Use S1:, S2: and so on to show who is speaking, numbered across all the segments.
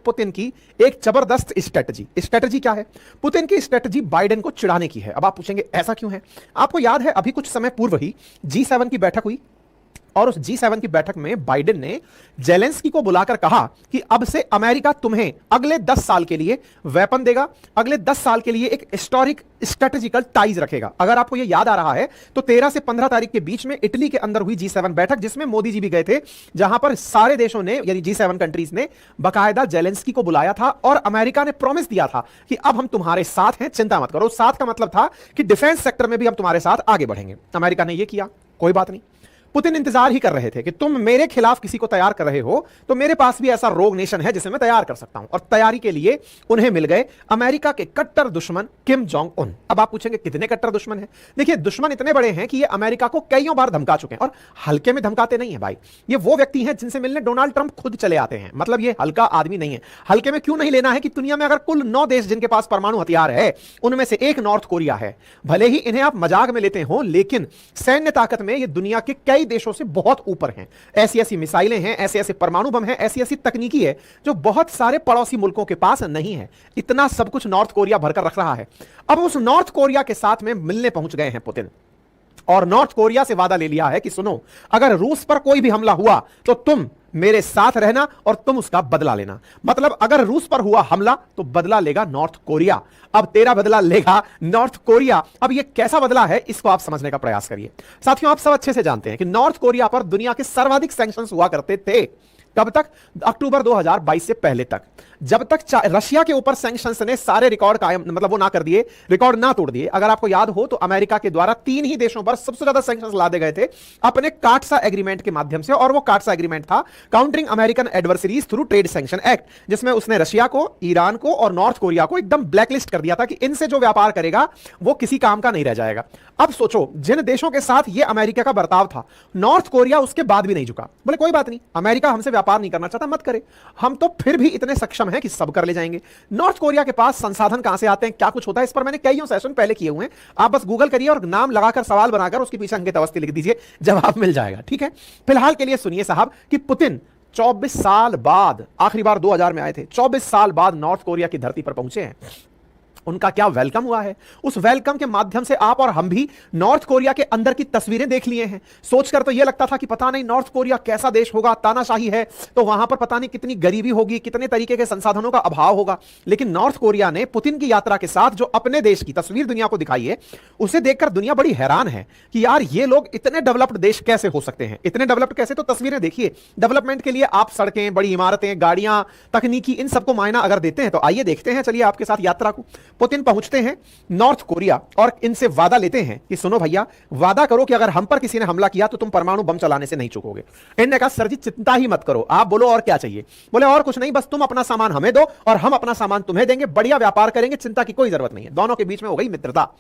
S1: Putin की एक जबरदस्त स्ट्रेटजी। स्ट्रेटजी क्या है? पुतिन की स्ट्रेटजी बाइडेन को चिढ़ाने की है। अब आप पूछेंगे ऐसा क्यों है? आपको याद है अभी कुछ समय पूर्व ही G7 की बैठक हुई और उस G7 की बैठक में बाइडेन ने जेलेंस्की को बुलाकर कहा कि अब से अमेरिका तुम्हें अगले 10 साल के लिए वेपन देगा, अगले 10 साल के लिए एक हिस्टोरिक स्ट्रेटेजिकल टाइज रखेगा। अगर आपको यह याद आ रहा है तो 13 से 15 तारीख के बीच में इटली के अंदर हुई G7 बैठक, जिसमें मोदी जी भी गए थे, जहां पर सारे देशों ने यानी G7 कंट्रीज ने बाकायदा जेलेंस्की को बुलाया था और अमेरिका ने प्रॉमिस दिया था कि अब हम तुम्हारे साथ हैं, चिंता मत करो। साथ का मतलब था कि डिफेंस सेक्टर में भी हम तुम्हारे साथ आगे बढ़ेंगे। अमेरिका ने यह किया, कोई बात नहीं। पुतिन इंतजार ही कर रहे थे कि तुम मेरे खिलाफ किसी को तैयार कर रहे हो तो मेरे पास भी ऐसा रोग नेशन है जिसे मैं तैयार कर सकता हूं। और तैयारी के लिए उन्हें मिल गए अमेरिका के कट्टर दुश्मन किम जोंग उन। अब आप पूछेंगे कितने कट्टर दुश्मन हैं? देखिए, दुश्मन इतने बड़े हैं कि ये अमेरिका को कईयों बार धमका चुके हैं और हल्के में धमकाते नहीं है भाई। ये वो व्यक्ति हैं जिनसे मिलने डोनाल्ड ट्रंप खुद चले आते हैं। मतलब ये हल्का आदमी नहीं है। हल्के में क्यों नहीं लेना है कि दुनिया में अगर कुल 9 देश जिनके पास परमाणु हथियार है उनमें से एक नॉर्थ कोरिया है। भले ही इन्हें आप मजाक में लेते हो लेकिन सैन्य ताकत में ये दुनिया के कई देशों से बहुत ऊपर हैं। ऐसी ऐसी मिसाइलें हैं, ऐसे ऐसे परमाणु बम हैं, ऐसी ऐसी तकनीकी है जो बहुत सारे पड़ोसी मुल्कों के पास नहीं है। इतना सब कुछ नॉर्थ कोरिया भरकर रख रहा है। अब उस नॉर्थ कोरिया के साथ में मिलने पहुंच गए हैं पुतिन और नॉर्थ कोरिया से वादा ले लिया है कि सुनो, अगर रूस पर कोई भी हमला हुआ तो तुम मेरे साथ रहना और तुम उसका बदला लेना। मतलब अगर रूस पर हुआ हमला तो बदला लेगा नॉर्थ कोरिया। अब तेरा बदला लेगा नॉर्थ कोरिया। अब यह कैसा बदला है इसको आप समझने का प्रयास करिए। साथियों, आप सब अच्छे से जानते हैं कि नॉर्थ कोरिया पर दुनिया के सर्वाधिक सैंक्शंस हुआ करते थे। कब तक? अक्टूबर 2022 से पहले तक, जब तक रशिया के ऊपर सैंक्शंस ने सारे रिकॉर्ड कायम मतलब वो ना कर दिए, रिकॉर्ड ना तोड़ दिए। अगर आपको याद हो तो अमेरिका के द्वारा 3 ही देशों पर सबसे ज्यादा सैंक्शंस लादे गए थे अपने काटसा एग्रीमेंट के माध्यम से, और वो काटसा एग्रीमेंट था countering American adversaries through trade sanction act, जिसमें उसने रशिया को, ईरान को और नॉर्थ कोरिया को एकदम ब्लैकलिस्ट कर दिया था कि इनसे जो व्यापार करेगा वो किसी काम का नहीं रह जाएगा। अब सोचो, जिन देशों के साथ ये अमेरिका का बर्ताव था, नॉर्थ कोरिया उसके बाद भी नहीं झुका। बोले कोई बात नहीं, अमेरिका हमसे व्यापार नहीं करना चाहता, मत करे, हम तो फिर भी इतने सक्षम हैं कि सब कर ले जाएंगे। नॉर्थ कोरिया के पास संसाधन कहां से आते हैं, क्या कुछ होता है, इस पर मैंने कई सेशन पहले किए हुए हैं। आप बस गूगल करिए और नाम लगाकर सवाल बनाकर उसके पीछे अंकित अवस्थी लिख दीजिए, जवाब मिल जाएगा। ठीक है, फिलहाल के लिए सुनिए साहब कि पुतिन 24 साल बाद, आखिरी बार 2000 में आए थे, 24 साल बाद नॉर्थ कोरिया की धरती पर पहुंचे हैं। उनका क्या वेलकम हुआ है। उस वेलकम के माध्यम से आप और हम भी नॉर्थ कोरिया के अंदर की तस्वीरें देख लिए हैं। सोचकर तो यह लगता था कि पता नहीं नॉर्थ कोरिया कैसा देश होगा, तानाशाही है तो वहां पर पता नहीं कितनी गरीबी होगी, कितने तरीके के संसाधनों का अभाव होगा। लेकिन नॉर्थ कोरिया ने पुतिन की यात्रा के साथ जो अपने देश की तस्वीर दुनिया को दिखाई है, उसे देखकर दुनिया बड़ी हैरान है कि यार ये लोग इतने डेवलप्ड देश कैसे हो सकते हैं। इतने डेवलप्ड कैसे? तो तस्वीरें देखिए। डेवलपमेंट के लिए आप सड़कें, बड़ी इमारतें, गाड़ियां, तकनीकी, इन सबको मायना अगर देते हैं तो आइए देखते हैं, चलिए आपके साथ यात्रा को। पुतिन पहुंचते हैं नॉर्थ कोरिया और इनसे वादा लेते हैं कि सुनो भैया, वादा करो कि अगर हम पर किसी ने हमला किया तो तुम परमाणु बम चलाने से नहीं चूकोगे। इन्होंने कहा सर जी चिंता ही मत करो, आप बोलो और क्या चाहिए। बोले और कुछ नहीं, बस तुम अपना सामान हमें दो और हम अपना सामान तुम्हें देंगे, बढ़िया व्यापार करेंगे, चिंता की कोई जरूरत नहीं है। दोनों के बीच में हो गई मित्रता।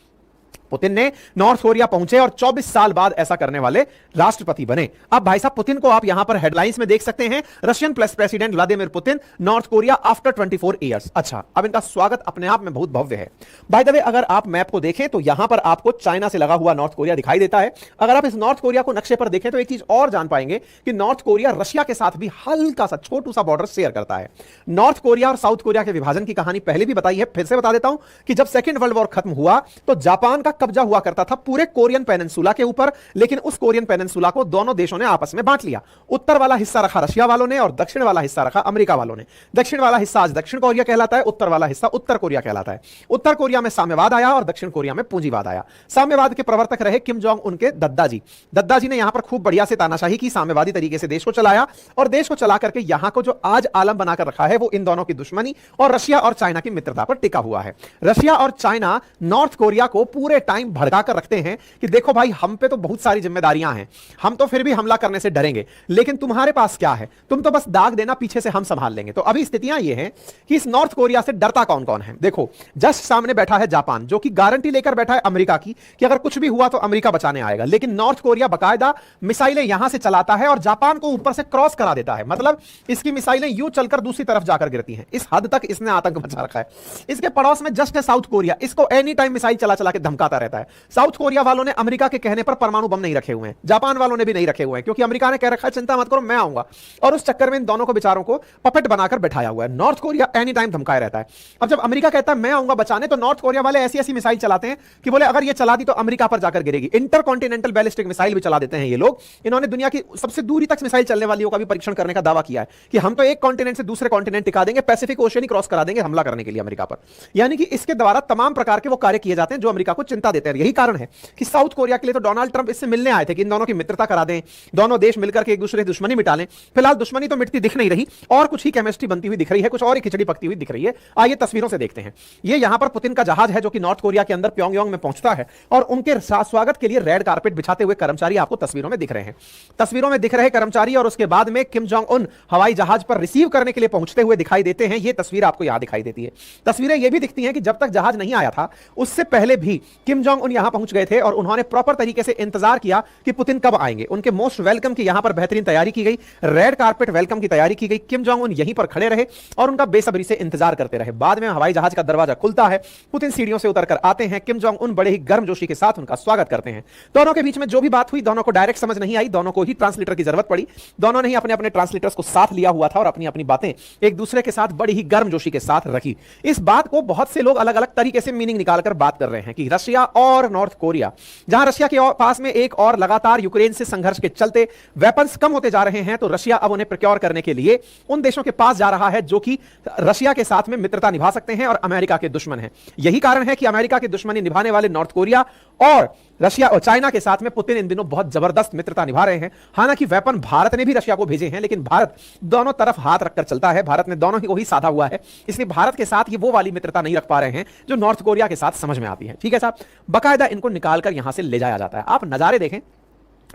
S1: पुतिन ने नॉर्थ कोरिया पहुंचे और 24 साल बाद ऐसा करने वाले राष्ट्रपति बने। अब भाई साहब, पुतिन को आप यहां पर हेडलाइंस में देख सकते हैं, Russian plus president Vladimir Putin north Korea after 24 years. अच्छा, अब इनका स्वागत अपने आप में बहुत भव्य है। बाय द वे, अगर आप मैप को देखें तो यहां पर आपको चाइना से लगा हुआ नॉर्थ कोरिया दिखाई देता है। अगर आप इस नॉर्थ कोरिया को नक्शे पर देखें तो एक चीज और जान पाएंगे कि नॉर्थ कोरिया रशिया के साथ भी हल्का सा छोटू सा बॉर्डर शेयर करता है। नॉर्थ कोरिया और साउथ कोरिया के विभाजन की कहानी पहले भी बताई है, फिर से बता देता हूं कि जब सेकेंड वर्ल्ड वॉर खत्म हुआ तो जापान का कब्जा हुआ करता था पूरे कोरियन पेनिनसुला के ऊपर, लेकिन उस कोरियन पेनिनसुला को दोनों देशों ने आपस में बांट लिया। उत्तर वाला हिस्सा रखा रशिया वालों ने और दक्षिण वाला हिस्सा रखा अमेरिका वालों ने। दक्षिण वाला हिस्सा आज दक्षिण कोरिया कहलाता है, उत्तर वाला हिस्सा उत्तर कोरिया कहलाता है। उत्तर कोरिया में साम्यवाद आया और दक्षिण कोरिया में पूंजीवाद आया। साम्यवाद के प्रवर्तक रहे किम जोंग उनके दद्दाजी। दद्दाजी ने यहां पर खूब बढ़िया से तानाशाही की, साम्यवादी तरीके से देश को चलाया और देश को चला करके यहां को जो आज आलम बनाकर रखा है वो इन दोनों की दुश्मनी और रशिया और चाइना की मित्रता पर टिका हुआ है। रशिया और चाइना नॉर्थ कोरिया को पूरे टाइम भड़का कर रखते हैं कि देखो भाई, हम पे तो बहुत सारी जिम्मेदारियां हैं, हम तो फिर भी हमला करने से डरेंगे, लेकिन तुम्हारे पास क्या है, तुम तो बस दाग देना, पीछे से हम संभाल लेंगे। तो अभी स्थितियां ये हैं कि इस नॉर्थ कोरिया से डरता कौन कौन है। देखो, जस्ट सामने बैठा है जापान, जो कि गारंटी लेकर बैठा है अमेरिका की कि अगर कुछ भी हुआ तो अमेरिका बचाने आएगा। लेकिन नॉर्थ कोरिया बकायदा मिसाइलें यहां से चलाता है और जापान को ऊपर से क्रॉस करा देता है। मतलब इसकी मिसाइलें यूं चलकर दूसरी तरफ जाकर गिरती हैं। इस हद तक इसने आतंक मचा रखा है। इसके पड़ोस में जस्ट है साउथ कोरिया, इसको एनी टाइम मिसाइल चला चला के धमकाता आता रहता है। साउथ कोरिया वालों ने अमेरिका के कहने पर परमाणु बम नहीं रखे हुए हैं, जापान वालों ने भी नहीं रखे हुए हैं, क्योंकि अमेरिका ने कह रखा है चिंता मत करो मैं आऊंगा, और उस चक्कर में इन दोनों को बेचारों को पपेट बनाकर बैठाया हुआ है। नॉर्थ कोरिया एनी टाइम धमकाए रहता है। अब जब अमेरिका कहता है मैं आऊंगा बचाने, तो नॉर्थ कोरिया वाले ऐसी ऐसी मिसाइल चलाते हैं कि बोले अगर ये चला दी तो अमेरिका पर जाकर गिरेगी। इंटरकॉन्टिनेंटल बैलिस्टिक मिसाइल भी चला देते हैं ये लोग। इन्होंने दुनिया की सबसे दूरी तक मिसाइल चलने वालियों का भी परीक्षण करने का दावा किया है कि हम तो एक कॉन्टिनेंट से दूसरे कॉन्टिनेंट टिका देंगे, पैसिफिक ओशन ही क्रॉस करा देंगे हमला करने के लिए अमेरिका पर। यानी कि इसके द्वारा तमाम प्रकार के वो कार्य किए जाते हैं जो अमेरिका को चिंता देते हैं। यही कारण है कि साउथ कोरिया के लिए तो डोनाल्ड ट्रंप इससे मिलने आए थे कि इन दोनों की मित्रता करा दें, दोनों देश मिलकर के एक दूसरे की दुश्मनी मिटा लें। फिलहाल दुश्मनी तो मिटती दिख नहीं रही और कुछ ही केमिस्ट्री बनती हुई दिख रही है, कुछ और ही खिचड़ी पकती हुई दिख रही है। आइए तस्वीरों से देखते हैं। ये यहां पर पुतिन का जहाज है जो कि नॉर्थ कोरिया के अंदर प्योंगयांग में पहुंचता है, और उनके स्वागत के लिए रेड कारपेट बिछाते हुए कर्मचारी आपको तस्वीरों में दिख रहे हैं। तस्वीरों में दिख रहे कर्मचारी और उसके बाद में किम जोंग उन हवाई जहाज पर रिसीव करने के लिए पहुंचते हुए दिखाई देते हैं। ये तस्वीर आपको यहां दिखाई देती है। तस्वीरें ये भी दिखती हैं कि जब तक जहाज नहीं आया था उससे पहले भी किम जोंग उन यहां पहुंच गए थे और उन्होंने प्रॉपर तरीके से इंतजार किया कि पुतिन कब आएंगे। उनके मोस्ट वेलकम की यहां पर बेहतरीन तैयारी की गई, रेड कारपेट वेलकम की तैयारी की गई। किम जोंग उन यहीं पर खड़े रहे और उनका बेसब्री से इंतजार करते रहे। बाद में हवाई जहाज का दरवाजा खुलता है, पुतिन सीढ़ियों से उतरकर आते हैं, किम जोंग उन बड़े ही गर्मजोशी के साथ उनका स्वागत करते हैं। दोनों के बीच में जो भी बात हुई दोनों को डायरेक्ट समझ नहीं आई, दोनों को ही ट्रांसलेटर की जरूरत पड़ी। दोनों ने ही अपने अपने ट्रांसलेटर्स को साथ लिया हुआ था और अपनी अपनी बातें एक दूसरे के साथ बड़ी ही गर्मजोशी के साथ रखी। इस बात को बहुत से लोग अलग अलग तरीके से मीनिंग निकालकर बात कर रहे हैं कि रशिया और नॉर्थ कोरिया, जहां रशिया के पास में एक और लगातार यूक्रेन से संघर्ष के चलते वेपन्स कम होते जा रहे हैं, तो रशिया अब उन्हें प्रोक्योर करने के लिए उन देशों के पास जा रहा है जो कि रशिया के साथ में मित्रता निभा सकते हैं और अमेरिका के दुश्मन हैं। यही कारण है कि अमेरिका की दुश्मनी निभाने वाले नॉर्थ कोरिया और रशिया और चाइना के साथ में पुतिन इन दिनों बहुत जबरदस्त मित्रता निभा रहे हैं। हालांकि वेपन भारत ने भी रशिया को भेजे हैं, लेकिन भारत दोनों तरफ हाथ रखकर चलता है। भारत ने दोनों ही को ही साधा हुआ है, इसलिए भारत के साथ ये वो वाली मित्रता नहीं रख पा रहे हैं जो नॉर्थ कोरिया के साथ समझ में आती है। ठीक है साहब, बाकायदा इनको निकालकर यहां से ले जाया जाता है। आप नजारे देखें,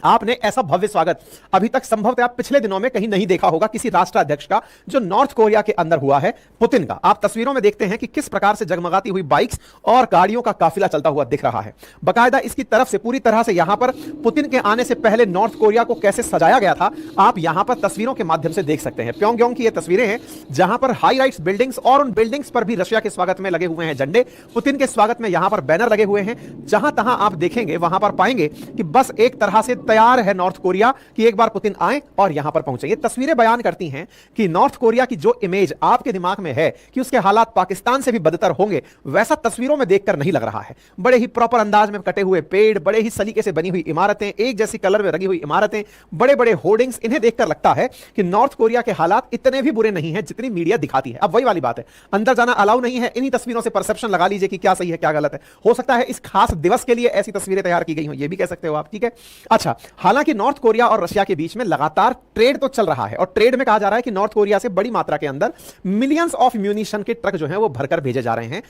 S1: आपने ऐसा भव्य स्वागत अभी तक संभवतः आप पिछले दिनों में कहीं नहीं देखा होगा किसी राष्ट्राध्यक्ष का जो नॉर्थ कोरिया के अंदर हुआ है पुतिन का। आप तस्वीरों में देखते हैं कि किस प्रकार से जगमगाती हुई बाइक्स और गाड़ियों का काफिला चलता हुआ दिख रहा है। बाकायदा इसकी तरफ से पूरी तरह से यहां पर पुतिन के आने से पहले नॉर्थ कोरिया को कैसे सजाया गया था आप यहां पर तस्वीरों के माध्यम से देख सकते हैं। प्योंगयांग की ये तस्वीरें हैं जहां पर हाई राइट्स बिल्डिंग्स और उन बिल्डिंग्स पर भी रशिया के स्वागत में लगे हुए हैं झंडे। पुतिन के स्वागत में यहां पर बैनर लगे हुए हैं। जहां तहां आप देखेंगे वहां पर पाएंगे कि बस एक तरह से तैयार है नॉर्थ कोरिया कि एक बार पुतिन आए और यहां पर पहुंचे। ये तस्वीरें बयान करती हैं कि नॉर्थ कोरिया की जो इमेज आपके दिमाग में है कि उसके हालात पाकिस्तान से भी बदतर होंगे, वैसा तस्वीरों में देखकर नहीं लग रहा है। बड़े ही प्रॉपर अंदाज में कटे हुए पेड़, बड़े ही सलीके से बनी हुई इमारतें, एक जैसी कलर में रंगी हुई इमारतें, बड़े बड़े होर्डिंग्स, इन्हें देखकर लगता है कि नॉर्थ कोरिया के हालात इतने भी बुरे नहीं है जितनी मीडिया दिखाती है। अब वही वाली बात है, अंदर जाना अलाउ नहीं है। इन्हीं तस्वीरों से परसेप्शन लगा लीजिए कि क्या सही है क्या गलत है। हो सकता है इस खास दिवस के लिए ऐसी तस्वीरें तैयार की गई हो, यह भी कह सकते हो आप। ठीक है, अच्छा, हालांकि नॉर्थ कोरिया और रशिया के बीच में लगातार ट्रेड तो चल रहा है और ट्रेड में कहा जा रहा है कि नॉर्थ कोरिया से बड़ी मात्रा के अंदर मिलियंस ऑफ म्यूनिशन के ट्रक जो हैं वो भरकर भेजे जा रहे हैं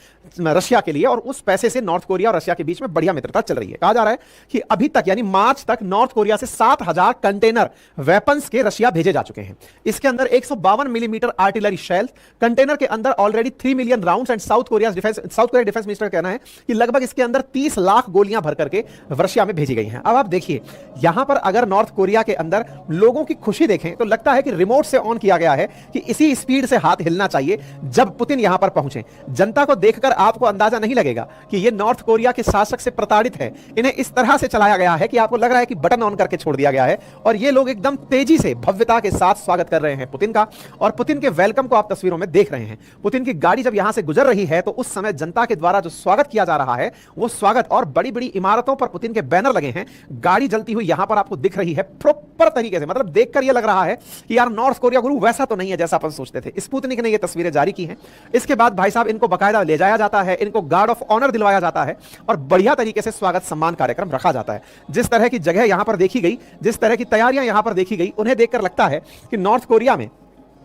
S1: रशिया के लिए, और उस पैसे से नॉर्थ कोरिया और रशिया के बीच में बढ़िया मित्रता चल रही है। कहा जा रहा है कि अभी तक यानी मार्च तक नॉर्थ कोरिया से 7000 कंटेनर वेपन्स के रशिया भेजे जा चुके हैं। इसके अंदर 152 मिलीमीटर आर्टिलरी शेल, कंटेनर के अंदर already 3 million rounds, and south Korea defence minister का कहना है कि लगभग इसके अंदर 30 लाख गोलियां भर करके रशिया में भेजी गई हैं। अब आप देखिए यहां पर अगर नॉर्थ कोरिया के अंदर लोगों की खुशी देखें तो लगता है कि रिमोट से ऑन किया गया है कि इसी स्पीड से हाथ हिलना चाहिए जब पुतिन यहां पर पहुंचे। जनता को देखकर आपको अंदाजा नहीं लगेगा कि यह नॉर्थ कोरिया के शासक से प्रताड़ित है। इन्हें इस तरह से चलाया गया है कि आपको लग रहा है कि बटन ऑन करके छोड़ दिया गया है, और ये लोग एकदम तेजी से भव्यता के साथ स्वागत कर रहे हैं पुतिन का। और पुतिन के वेलकम को आप तस्वीरों में देख रहे हैं। पुतिन की गाड़ी जब यहां से गुजर रही है तो उस समय जनता के द्वारा जो स्वागत किया जा रहा है वो स्वागत, और बड़ी बड़ी इमारतों पर पुतिन के बैनर लगे हैं। गाड़ी जलती हुई यहां पर आपको दिख रही है प्रॉपर तरीके से, मतलब देखकर यह लग रहा है कि यार नॉर्थ कोरिया गुरु वैसा तो नहीं है जैसा अपन सोचते थे। स्पुतनिक ने ये तस्वीरें जारी की हैं। इसके बाद भाई साहब इनको बकायदा ले जाया जाता है, इनको गार्ड ऑफ ऑनर दिलवाया जाता है और बढ़िया तरीके से स्वागत सम्मान कार्यक्रम रखा जाता है। जिस तरह की जगह यहां पर देखी गई, जिस तरह की तैयारियां यहां पर देखी गई, उन्हें देखकर लगता है कि नॉर्थ कोरिया में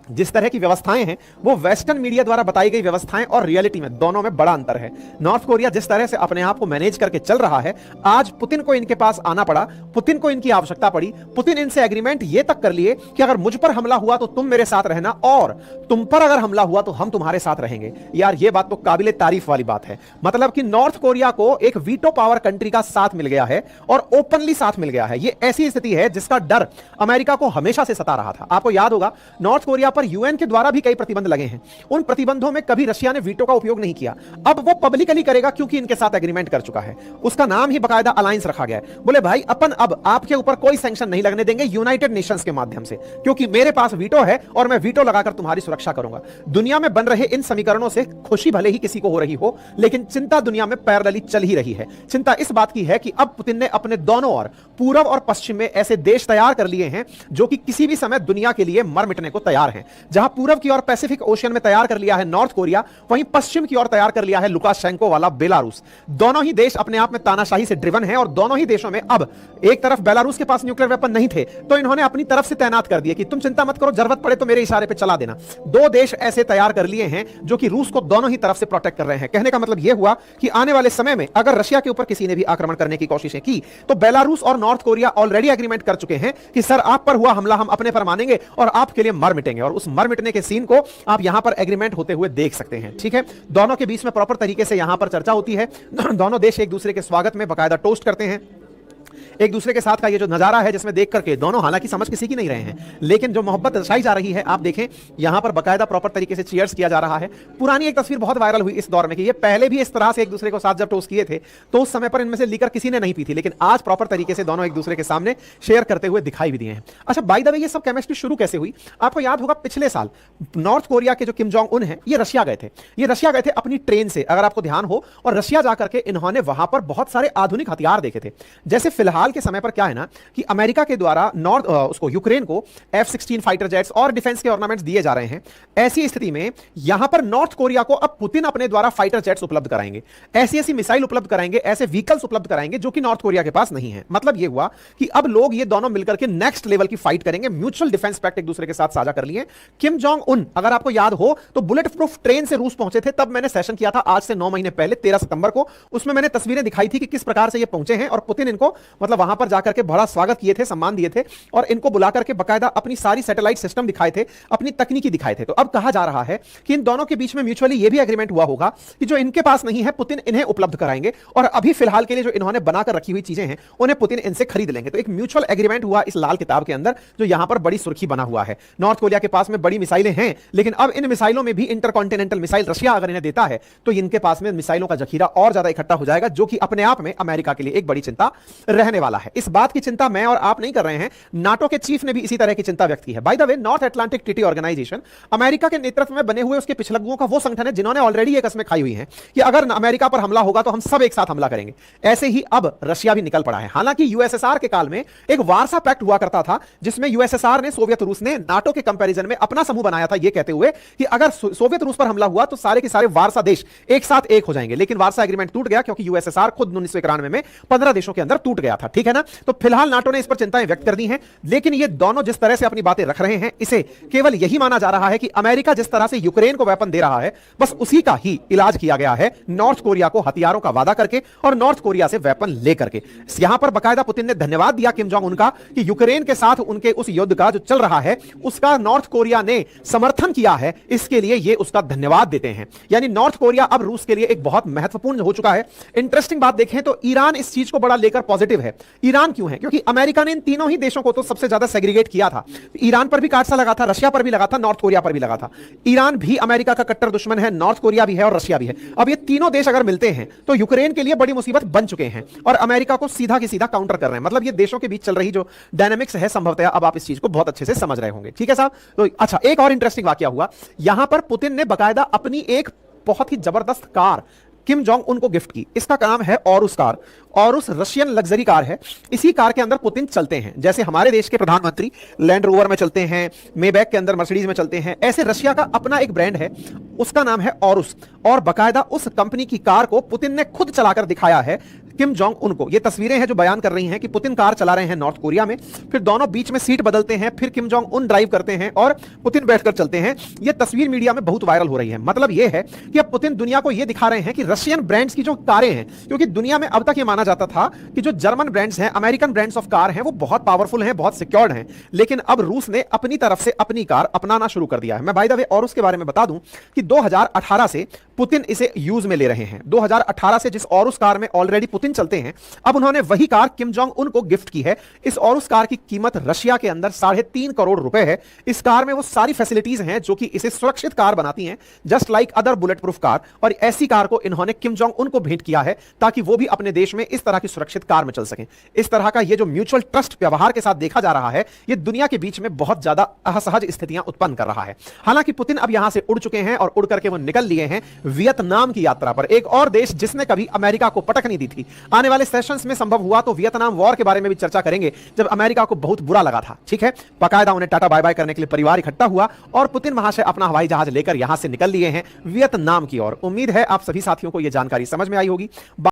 S1: जिस तरह की व्यवस्थाएं हैं वो वेस्टर्न मीडिया द्वारा बताई गई व्यवस्थाएं और रियलिटी में दोनों में बड़ा अंतर है। नॉर्थ कोरिया जिस तरह से अपने आप को मैनेज करके चल रहा है, आज पुतिन को इनके पास आना पड़ा, पुतिन को इनकी आवश्यकता पड़ी। पुतिन इनसे एग्रीमेंट ये तक कर लिए कि अगर मुझ पर हमला हुआ तो तुम मेरे साथ रहना, और तुम पर अगर हमला हुआ तो हम तुम्हारे साथ रहेंगे। यार ये बात तो काबिले तारीफ वाली बात है। मतलब कि नॉर्थ कोरिया को एक वीटो पावर कंट्री का साथ मिल गया है और ओपनली साथ मिल गया है। ये ऐसी स्थिति है जिसका डर अमेरिका को हमेशा से सता रहा था। आपको याद होगा नॉर्थ कोरिया पर यूएन के द्वारा भी कई प्रतिबंध लगे हैं। उन प्रतिबंधों में कभी रशिया ने वीटो का उपयोग नहीं किया। अब वो पब्लिकली करेगा क्योंकि इनके साथ एग्रीमेंट कर चुका है। उसका नाम ही बकायदा अलायंस रखा गया है। बोले भाई अपन अब आपके ऊपर कोई सैंक्शन नहीं लगने देंगे यूनाइटेड नेशंस के माध्यम से, क्योंकि मेरे पास वीटो है और मैं वीटो लगाकर तुम्हारी सुरक्षा करूंगा। दुनिया में बन रहे इन समीकरणों से खुशी भले ही किसी को हो रही हो, लेकिन चिंता दुनिया में पैरेलली चल ही रही है। चिंता इस बात की है कि अब पुतिन ने अपने दोनों ओर पूर्व और पश्चिम में ऐसे देश तैयार कर लिए हैं जो कि किसी भी समय दुनिया के लिए मर मिटने को तैयार हैं। जहां पूर्व की ओर पैसिफिक ओशियन में तैयार कर लिया है नॉर्थ कोरिया, वहीं पश्चिम की ओर तैयार कर लिया है लुकाशेंको वाला बेलारूस। दोनों ही देश अपने आप में तानाशाही से ड्रिवन हैं और दोनों ही देशों में अब एक तरफ बेलारूस के पास न्यूक्लियर वेपन नहीं थे तो इन्होंने अपनी तरफ से तैनात कर दिए कि तुम चिंता मत करो, जरूरत पड़े तो मेरे इशारे पे चला देना। दो देश ऐसे तैयार कर लिए हैं जो कि रूस को दोनों ही तरफ से प्रोटेक्ट कर रहे हैं। कहने का मतलब यह हुआ कि आने वाले समय में अगर रशिया के ऊपर किसी ने भी आक्रमण करने की कोशिशें की तो बेलारूस और नॉर्थ कोरिया ऑलरेडी एग्रीमेंट कर चुके हैं कि सर आप पर हुआ हमला हम अपने पर मानेंगे और आपके लिए मर मिटेंगे। और उस मर मिटने के सीन को आप यहां पर एग्रीमेंट होते हुए देख सकते हैं। ठीक है, दोनों के बीच में प्रॉपर तरीके से यहां पर चर्चा होती है। दोनों देश एक दूसरे के स्वागत में बाकायदा टोस्ट करते हैं। एक दूसरे के साथ का ये जो नजारा है जिसमें देख करके दोनों हालांकि समझ किसी की नहीं रहे हैं, लेकिन जो मोहब्बत दर्शाई जा रही है आप देखें यहां पर बकायदा प्रॉपर तरीके से चीयर्स किया जा रहा है। पुरानी एक तस्वीर बहुत वायरल हुई इस दौर में कि ये पहले भी इस तरह से एक दूसरे को साथ जब टोस्ट किए थे तो उस समय पर इनमें से लीकर किसी ने नहीं पी थी, लेकिन आज प्रॉपर तरीके से दोनों एक दूसरे के सामने शेयर करते हुए दिखाई भी दिए हैं। अच्छा, बाय द वे ये सब केमिस्ट्री शुरू कैसे हुई? आपको याद होगा पिछले साल नॉर्थ कोरिया के जो किम जोंग उन है ये रशिया गए थे। ये रशिया गए थे अपनी ट्रेन से, अगर आपको ध्यान हो, और रशिया जाकर के इन्होंने वहां पर बहुत सारे आधुनिक हथियार देखे थे। जैसे फिलहाल के समय पर क्या है ना कि अमेरिका के द्वारा उसको यूक्रेन को F-16 फाइटर जेट्स और डिफेंस के ऑर्नामेंट्स दिए जा रहे हैं। ऐसी स्थिति में यहां पर नॉर्थ कोरिया को अब पुतिन अपने द्वारा फाइटर जेट्स उपलब्ध कराएंगे, ऐसी मिसाइल उपलब्ध कराएंगे, ऐसे व्हीकल्स उपलब्ध कराएंगे जो कि नॉर्थ कोरिया के पास नहीं है। मतलब यह हुआ कि अब लोग ये दोनों मिलकर के नेक्स्ट लेवल की फाइट करेंगे। म्यूचुअल डिफेंस पैक्ट एक दूसरे के साथ साझा कर लिए। किम जोंग उन, अगर आपको याद हो तो बुलेट प्रूफ ट्रेन से रूस पहुंचे थे। तब मैंने सेशन किया था आज से 9 महीने पहले 13 सितंबर को। उसमें मैंने तस्वीरें दिखाई थी कि किस प्रकार से ये पहुंचे हैं और पुतिन इनको मतलब वहां पर जाकर के बड़ा स्वागत किए थे, सम्मान दिए थे और इनको बुलाकर के बकायदा अपनी सारी सैटेलाइट सिस्टम दिखाए थे, अपनी तकनीकी दिखाए थे। तो अब कहा जा रहा है कि इन दोनों के बीच में म्यूचुअली यह भी एग्रीमेंट हुआ होगा कि जो इनके पास नहीं है पुतिन इन्हें उपलब्ध कराएंगे और अभी फिलहाल के लिए जो इन्होंने बनाकर रखी हुई चीजें हैं उन्हें पुतिन इनसे खरीद लेंगे। तो एक म्यूचुअल एग्रीमेंट हुआ इस लाल किताब के अंदर जो यहां पर बड़ी सुर्खी बना हुआ है। नॉर्थ कोरिया के पास में बड़ी मिसाइलें हैं, लेकिन अब इन मिसाइलों में भी इंटरकॉन्टिनेंटल मिसाइल रशिया अगर इन्हें देता है तो इनके पास में मिसाइलों का जखीरा और ज्यादा इकट्ठा हो जाएगा, जो कि अपने आप में अमेरिका के लिए एक बड़ी चिंता रहने वाला है। इस बात की चिंता मैं और आप नहीं कर रहे हैं, नाटो के चीफ ने भी इसी तरह की चिंता व्यक्त की है। By the way, North Atlantic Treaty Organization America के नेतृत्व में बने हुए उसके पिछलग्गुओं का वो संगठन है जिन्होंने ऑलरेडी ये कस्में खाई हुई हैं कि अगर अमेरिका पर हमला होगा तो हम सब एक साथ हमला करेंगे। ऐसे ही अब रशिया भी निकल पड़ा है। हालांकि यूएसएसआर के काल में एक वार्सा पैक्ट हुआ करता था जिसमें यूएसएसआर ने सोवियत रूस ने नाटो के कंपैरिजन में अपना समूह बनाया था, यह कहते हुए कि अगर सोवियत रूस पर हमला हुआ तो सारे के सारे वार्सा देश एक साथ एक हो जाएंगे। लेकिन वार्सा एग्रीमेंट टूट गया क्योंकि यूएसएसआर खुद 1991 में 15 देशों के अंदर टूट गया था। ठीक है ना? तो फिलहाल नाटो ने इस पर चिंताएं व्यक्त कर दी हैं, लेकिन ये दोनों जिस तरह से अपनी बातें रख रहे हैं इसे केवल यही माना जा रहा है कि अमेरिका जिस तरह से यूक्रेन को वेपन दे रहा है बस उसी का ही इलाज किया गया है नॉर्थ कोरिया को हथियारों का वादा करके और नॉर्थ कोरिया से वेपन लेकर के। यहां पर बकायदा पुतिन ने धन्यवाद दिया किम जोंग उनका कि यूक्रेन के साथ उनके उस युद्ध का जो चल रहा है उसका नॉर्थ कोरिया ने समर्थन किया है, इसके लिए ये उसका धन्यवाद देते हैं। यानी नॉर्थ कोरिया अब रूस के लिए एक बहुत महत्वपूर्ण हो चुका है। इंटरेस्टिंग बात देखें तो ईरान इस चीज को बड़ा लेकर पॉजिटिव है। ईरान क्यों है? क्योंकि अमेरिका ने इन तीनों ही देशों को तो सबसे ज्यादा सेग्रीगेट किया था। ईरान पर भी काटसा लगा था, रशिया पर भी लगा था, नॉर्थ कोरिया पर भी लगा था। ईरान भी अमेरिका का कट्टर दुश्मन है, नॉर्थ कोरिया भी है और रशिया भी है। अब ये तीनों देश अगर मिलते हैं तो यूक्रेन के लिए बड़ी मुसीबत बन चुके हैं और अमेरिका को सीधा की सीधा काउंटर कर रहे हैं। मतलब ये देशों के बीच चल रही जो डायनामिक्स है संभवतः अब आप इस चीज को बहुत अच्छे से समझ रहे होंगे। ठीक है साहब? तो अच्छा, एक और इंटरेस्टिंग वाकया हुआ। यहां पर पुतिन ने बकायदा अपनी एक बहुत ही जबरदस्त कार किम जोंग उनको गिफ्ट की। इसका नाम है ऑरुस कार। ऑरुस रशियन लग्जरी कार है। इसी कार के अंदर पुतिन चलते हैं, जैसे हमारे देश के प्रधानमंत्री लैंड रोवर में चलते हैं, मेबैक के अंदर मर्सिडीज में चलते हैं, ऐसे रशिया का अपना एक ब्रांड है, उसका नाम है ऑरुस। और बकायदा उस कंपनी की कार को पुतिन ने खुद चलाकर दिखाया है किम जोंग उनको। ये तस्वीरें हैं जो बयान कर रही हैं कि पुतिन कार चला रहे हैं नॉर्थ कोरिया में, फिर दोनों बीच में सीट बदलते हैं, फिर किम जोंग उन ड्राइव करते हैं और पुतिन बैठकर चलते हैं। ये तस्वीर मीडिया में बहुत वायरल हो रही है। मतलब ये है कि अब पुतिन दुनिया को ये दिखा रहे हैं कि रशियन ब्रांड्स की जो कारें हैं, क्योंकि दुनिया में अब तक ये माना जाता था कि जो जर्मन ब्रांड्स हैं, अमेरिकन ब्रांड्स ऑफ कार हैं, वो बहुत पावरफुल हैं, बहुत सिक्योर्ड हैं, लेकिन अब रूस ने अपनी तरफ से अपनी कार अपनाना शुरू कर दिया है। मैं बाय द वे और उसके बारे में बता दूं कि 2018 से पुतिन इसे यूज में ले रहे हैं। 2018 से जिस ऑरुस कार में ऑलरेडी पुतिन चलते हैं, अब उन्होंने वही कार किम जोंग उन को गिफ्ट की है। इस ऑरुस कार की कीमत रशिया के अंदर 3.5 करोड़ रुपए है। इस कार में वो सारी फैसिलिटीज हैं जो कि इसे सुरक्षित कार बनाती हैं, just like other bullet proof car. और ऐसी कार को इन्होंने किम जोंग उन को भेंट किया है ताकि वो भी अपने देश में इस तरह की सुरक्षित कार में चल सकें। इस तरह का ये जो म्यूचुअल ट्रस्ट व्यवहार के साथ देखा जा रहा है, ये दुनिया के बीच में बहुत ज्यादा असहज स्थितियां उत्पन्न कर रहा है। हालांकि पुतिन अब यहां से उड़ चुके हैं और उड़ करके वो निकल लिए हैं वियतनाम की यात्रा पर। एक और देश जिसने कभी अमेरिका को पटक नहीं दी थी। आने वाले सेशंस में संभव हुआ तो वियतनाम वॉर के बारे में भी चर्चा करेंगे, जब अमेरिका को बहुत बुरा लगा था। ठीक है, बाकायदा उन्हें टाटा बाय बाय करने के लिए परिवार इकट्ठा हुआ और पुतिन वहां से अपना हवाई जहाज लेकर यहां से निकल लिए हैं वियतनाम की ओर। उम्मीद है आप सभी साथियों को यह जानकारी समझ में आई होगी।